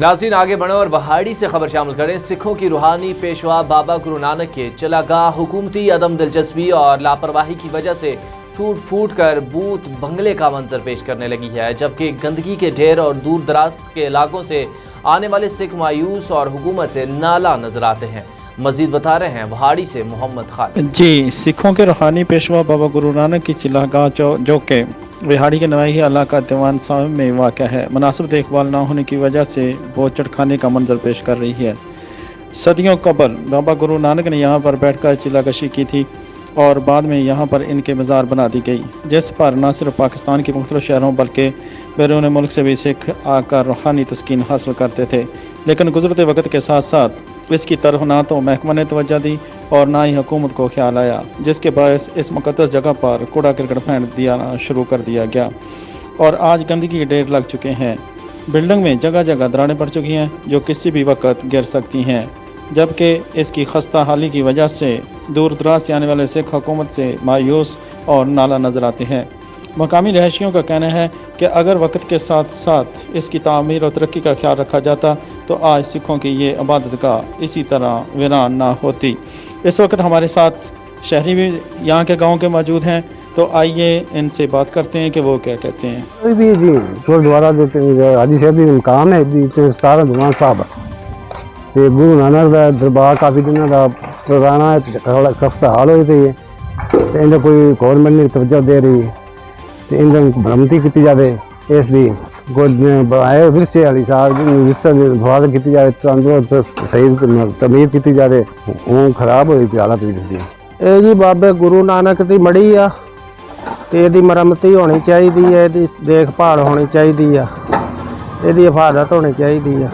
नाज़रीन आगे बढ़े और वहाड़ी से खबर शामिल करें। सिखों की रूहानी पेशवा बाबा गुरु नानक के चलागाह हुकूमती अदम दिलचस्पी और लापरवाही की वजह से टूट फूट कर बूत बंगले का मंजर पेश करने लगी है, जबकि गंदगी के ढेर और दूर दराज के इलाकों से आने वाले सिख मायूस और हुकूमत से नाला नजर आते हैं। मजीद बता रहे हैं वहाड़ी से मोहम्मद खालिद। जी, सिखों के रूहानी पेशवा बाबा गुरु नानक की चिल्लागाह जो के विहाड़ी के नवाही इलाका दीवान साहब में वाक़ है, मुनासिब देखभाल न होने की वजह से बोचड़ खाने का मंजर पेश कर रही है। सदियों कबल बाबा गुरु नानक ने यहाँ पर बैठकर चिल्लाकशी की थी और बाद में यहाँ पर इनके मज़ार बना दी गई, जिस पर न सिर्फ पाकिस्तान के मुख्तलिफ शहरों बल्कि बैरून मुल्क से भी सिख आकर रूहानी तस्कीन हासिल करते थे। लेकिन गुजरते वक्त के साथ साथ इसकी तरफ ना तो महकमा ने तवज्जो दी और ना ही हुकूमत को ख्याल आया, जिसके बायस इस मुक़द्दस जगह पर कूड़ा करकट फेंक दिया शुरू कर दिया गया और आज गंदगी के ढेर लग चुके हैं। बिल्डिंग में जगह जगह दरारें पड़ चुकी हैं जो किसी भी वक्त गिर सकती हैं, जबकि इसकी खस्ता हाली की वजह से दूर दराज से आने वाले सिख हुकूमत से मायूस और नाला नज़र आते हैं। मकामी रहायशियों का कहना है कि अगर वक्त के साथ साथ इसकी तामीर और तरक्की का ख्याल रखा जाता तो आज सिखों की ये इबादत का इसी तरह वीरान ना होती। इस वक्त हमारे साथ शहरी भी यहाँ के गाँव के मौजूद हैं, तो आइए इनसे बात करते हैं कि वो क्या कहते हैं। कोई भी जी गुरुद्वारा हाजी साहब की मकाम है जी, 17 दीवान साहब ते गुरु नानक का दरबार काफ़ी दिनों का पुराना खस्ता हाल हो पई है, तो इनका कोई गौरमेंट नहीं तवज्जो दे रही, तो इनकी भ्रमती की जाए, इसलिए बनाए विरसे वाली साहब विरसा हिफाजत की जाए, तंदुरुस्त सही तमीर की जाए, वो खराब हुई पई हालत इसकी। ਇਹ ਜੀ ਬਾਬੇ ਗੁਰੂ ਨਾਨਕ ਦੀ ਮੜੀ ਆ ਤੇ ਇਹਦੀ ਮੁਰੰਮਤੀ ਹੋਣੀ ਚਾਹੀਦੀ ਹੈ, ਇਹਦੀ ਦੇਖਭਾਲ ਹੋਣੀ ਚਾਹੀਦੀ ਆ, ਇਹਦੀ ਹਿਫਾਜ਼ਤ ਹੋਣੀ ਚਾਹੀਦੀ ਆ।